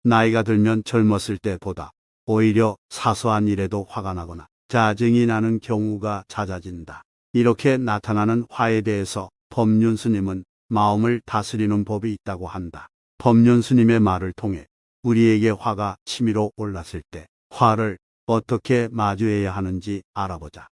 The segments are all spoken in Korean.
나이가 들면 젊었을 때보다 오히려 사소한 일에도 화가 나거나 짜증이 나는 경우가 잦아진다. 이렇게 나타나는 화에 대해서 법륜 스님은 마음을 다스리는 법이 있다고 한다. 법륜 스님의 말을 통해 우리에게 화가 치밀어 올랐을 때 화를 어떻게 마주해야 하는지 알아보자.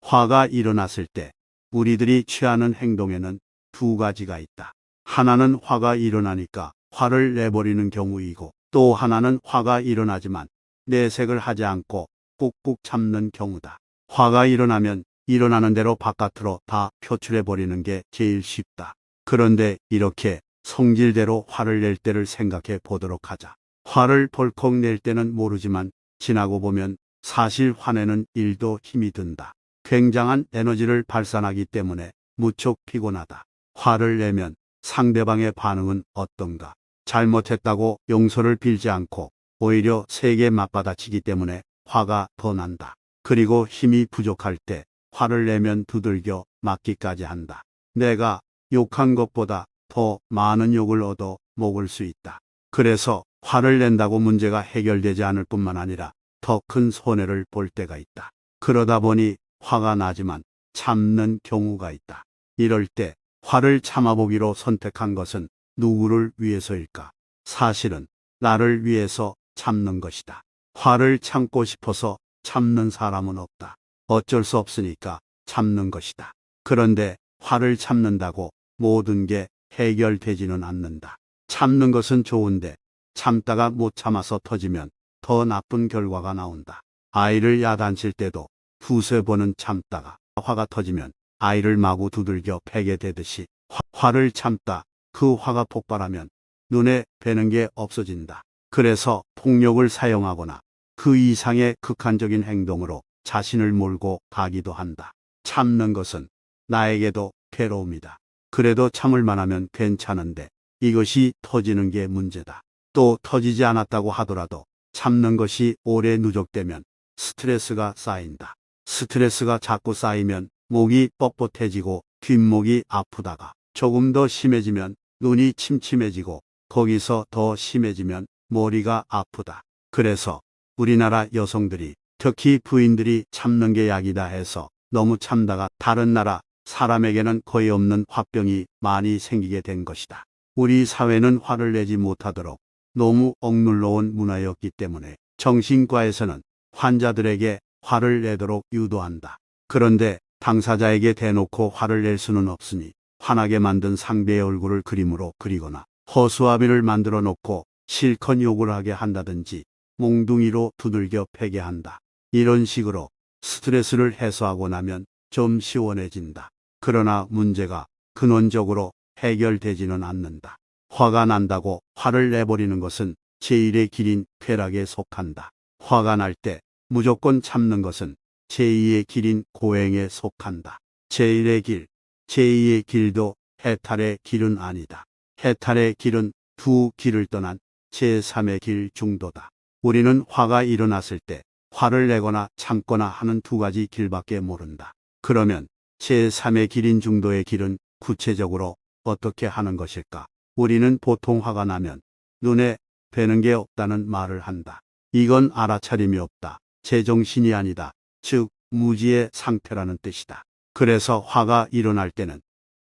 화가 일어났을 때 우리들이 취하는 행동에는 두 가지가 있다. 하나는 화가 일어나니까 화를 내버리는 경우이고, 또 하나는 화가 일어나지만 내색을 하지 않고 꾹꾹 참는 경우다. 화가 일어나면 일어나는 대로 바깥으로 다 표출해버리는 게 제일 쉽다. 그런데 이렇게 성질대로 화를 낼 때를 생각해 보도록 하자. 화를 벌컥 낼 때는 모르지만 지나고 보면 사실 화내는 일도 힘이 든다. 굉장한 에너지를 발산하기 때문에 무척 피곤하다. 화를 내면 상대방의 반응은 어떤가? 잘못했다고 용서를 빌지 않고 오히려 세게 맞받아치기 때문에 화가 더 난다. 그리고 힘이 부족할 때 화를 내면 두들겨 맞기까지 한다. 내가 욕한 것보다 더 많은 욕을 얻어 먹을 수 있다. 그래서 화를 낸다고 문제가 해결되지 않을 뿐만 아니라 더 큰 손해를 볼 때가 있다. 그러다 보니 화가 나지만 참는 경우가 있다. 이럴 때 화를 참아보기로 선택한 것은 누구를 위해서일까? 사실은 나를 위해서 참는 것이다. 화를 참고 싶어서 참는 사람은 없다. 어쩔 수 없으니까 참는 것이다. 그런데 화를 참는다고 모든 게 해결되지는 않는다. 참는 것은 좋은데 참다가 못 참아서 터지면 더 나쁜 결과가 나온다. 아이를 야단칠 때도 두세 번은 참다가 화가 터지면 아이를 마구 두들겨 패게 되듯이 화를 참다 그 화가 폭발하면 눈에 뵈는 게 없어진다. 그래서 폭력을 사용하거나 그 이상의 극한적인 행동으로 자신을 몰고 가기도 한다. 참는 것은 나에게도 괴로움이다. 그래도 참을 만하면 괜찮은데 이것이 터지는 게 문제다. 또 터지지 않았다고 하더라도 참는 것이 오래 누적되면 스트레스가 쌓인다. 스트레스가 자꾸 쌓이면 목이 뻣뻣해지고 뒷목이 아프다가 조금 더 심해지면 눈이 침침해지고 거기서 더 심해지면 머리가 아프다. 그래서 우리나라 여성들이 특히 부인들이 참는 게 약이다 해서 너무 참다가 다른 나라 사람에게는 거의 없는 화병이 많이 생기게 된 것이다. 우리 사회는 화를 내지 못하도록 너무 억눌러온 문화였기 때문에 정신과에서는 환자들에게 화를 내도록 유도한다. 그런데 당사자에게 대놓고 화를 낼 수는 없으니 화나게 만든 상대의 얼굴을 그림으로 그리거나 허수아비를 만들어 놓고 실컷 욕을 하게 한다든지 몽둥이로 두들겨 패게 한다. 이런 식으로 스트레스를 해소하고 나면 좀 시원해진다. 그러나 문제가 근원적으로 해결되지는 않는다. 화가 난다고 화를 내버리는 것은 제1의 길인 쾌락에 속한다. 화가 날 때 무조건 참는 것은 제2의 길인 고행에 속한다. 제1의 길, 제2의 길도 해탈의 길은 아니다. 해탈의 길은 두 길을 떠난 제3의 길 중도다. 우리는 화가 일어났을 때 화를 내거나 참거나 하는 두 가지 길밖에 모른다. 그러면 제3의 길인 중도의 길은 구체적으로 어떻게 하는 것일까? 우리는 보통 화가 나면 눈에 뵈는 게 없다는 말을 한다. 이건 알아차림이 없다. 제정신이 아니다. 즉 무지의 상태라는 뜻이다. 그래서 화가 일어날 때는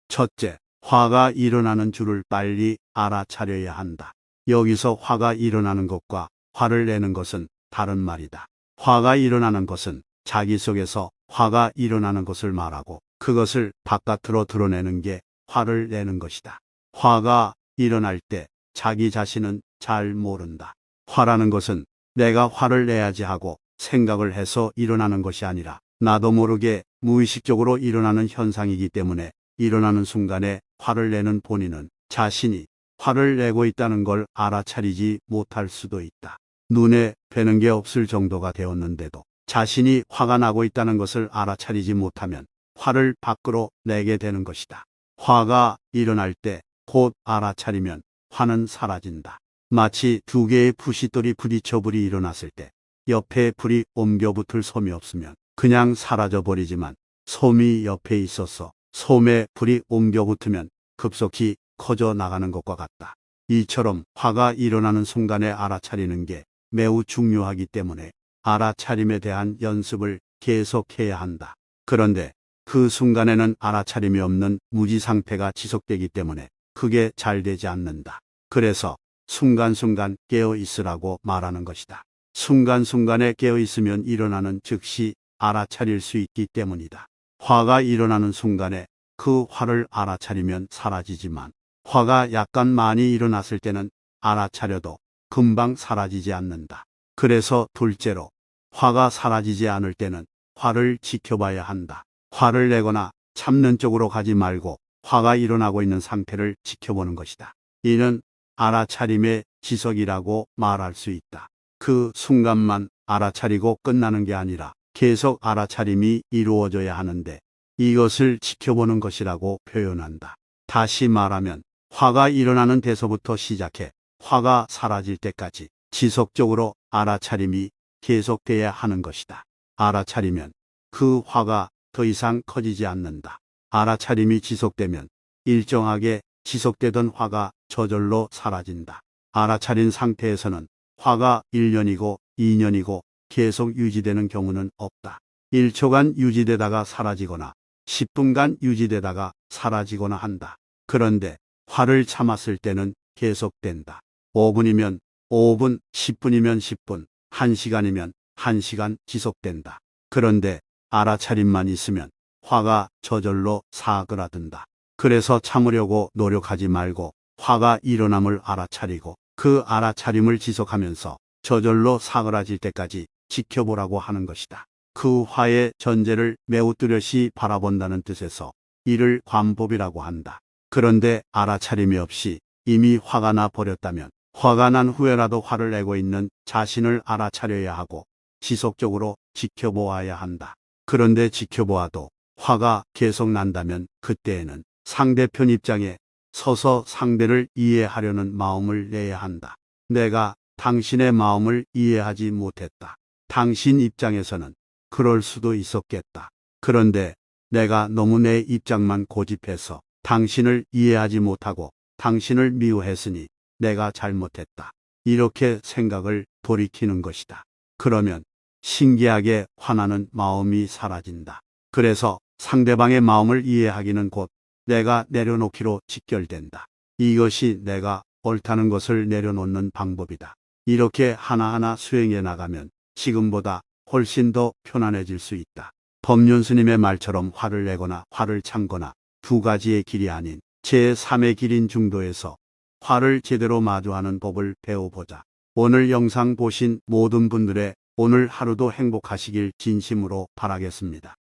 첫째, 화가 일어나는 줄을 빨리 알아차려야 한다. 여기서 화가 일어나는 것과 화를 내는 것은 다른 말이다. 화가 일어나는 것은 자기 속에서 화가 일어나는 것을 말하고 그것을 바깥으로 드러내는 게 화를 내는 것이다. 화가 일어날 때 자기 자신은 잘 모른다. 화라는 것은 내가 화를 내야지 하고 생각을 해서 일어나는 것이 아니라 나도 모르게 무의식적으로 일어나는 현상이기 때문에 일어나는 순간에 화를 내는 본인은 자신이 화를 내고 있다는 걸 알아차리지 못할 수도 있다. 눈에 뵈는 게 없을 정도가 되었는데도 자신이 화가 나고 있다는 것을 알아차리지 못하면 화를 밖으로 내게 되는 것이다. 화가 일어날 때 곧 알아차리면 화는 사라진다. 마치 두 개의 부싯돌이 부딪혀 불이 일어났을 때 옆에 불이 옮겨 붙을 솜이 없으면 그냥 사라져 버리지만 솜이 옆에 있어서 솜에 불이 옮겨 붙으면 급속히 커져 나가는 것과 같다. 이처럼 화가 일어나는 순간에 알아차리는 게 매우 중요하기 때문에 알아차림에 대한 연습을 계속해야 한다. 그런데 그 순간에는 알아차림이 없는 무지 상태가 지속되기 때문에 그게 잘 되지 않는다. 그래서 순간순간 깨어 있으라고 말하는 것이다. 순간순간에 깨어 있으면 일어나는 즉시 알아차릴 수 있기 때문이다. 화가 일어나는 순간에 그 화를 알아차리면 사라지지만 화가 약간 많이 일어났을 때는 알아차려도 금방 사라지지 않는다. 그래서 둘째로 화가 사라지지 않을 때는 화를 지켜봐야 한다. 화를 내거나 참는 쪽으로 가지 말고 화가 일어나고 있는 상태를 지켜보는 것이다. 이는 알아차림의 지속이라고 말할 수 있다. 그 순간만 알아차리고 끝나는 게 아니라 계속 알아차림이 이루어져야 하는데 이것을 지켜보는 것이라고 표현한다. 다시 말하면 화가 일어나는 데서부터 시작해 화가 사라질 때까지 지속적으로 알아차림이 계속돼야 하는 것이다. 알아차리면 그 화가 더 이상 커지지 않는다. 알아차림이 지속되면 일정하게 지속되던 화가 저절로 사라진다. 알아차린 상태에서는 화가 1년이고 2년이고 계속 유지되는 경우는 없다. 1초간 유지되다가 사라지거나 10분간 유지되다가 사라지거나 한다. 그런데 화를 참았을 때는 계속된다. 5분이면 5분, 10분이면 10분, 1시간이면 1시간 지속된다. 그런데 알아차림만 있으면 화가 저절로 사그라든다. 그래서 참으려고 노력하지 말고 화가 일어남을 알아차리고 그 알아차림을 지속하면서 저절로 사그라질 때까지 지켜보라고 하는 것이다. 그 화의 전제를 매우 뚜렷이 바라본다는 뜻에서 이를 관법이라고 한다. 그런데 알아차림이 없이 이미 화가 나 버렸다면 화가 난 후에라도 화를 내고 있는 자신을 알아차려야 하고 지속적으로 지켜보아야 한다. 그런데 지켜보아도 화가 계속 난다면 그때에는 상대편 입장에 서서 상대를 이해하려는 마음을 내야 한다. 내가 당신의 마음을 이해하지 못했다. 당신 입장에서는 그럴 수도 있었겠다. 그런데 내가 너무 내 입장만 고집해서 당신을 이해하지 못하고 당신을 미워했으니 내가 잘못했다. 이렇게 생각을 돌이키는 것이다. 그러면 신기하게 화나는 마음이 사라진다. 그래서 상대방의 마음을 이해하기는 곧 내가 내려놓기로 직결된다. 이것이 내가 옳다는 것을 내려놓는 방법이다. 이렇게 하나하나 수행해 나가면 지금보다 훨씬 더 편안해질 수 있다. 법륜 스님의 말처럼 화를 내거나 화를 참거나 두 가지의 길이 아닌 제3의 길인 중도에서 화를 제대로 마주하는 법을 배워보자. 오늘 영상 보신 모든 분들의 오늘 하루도 행복하시길 진심으로 바라겠습니다.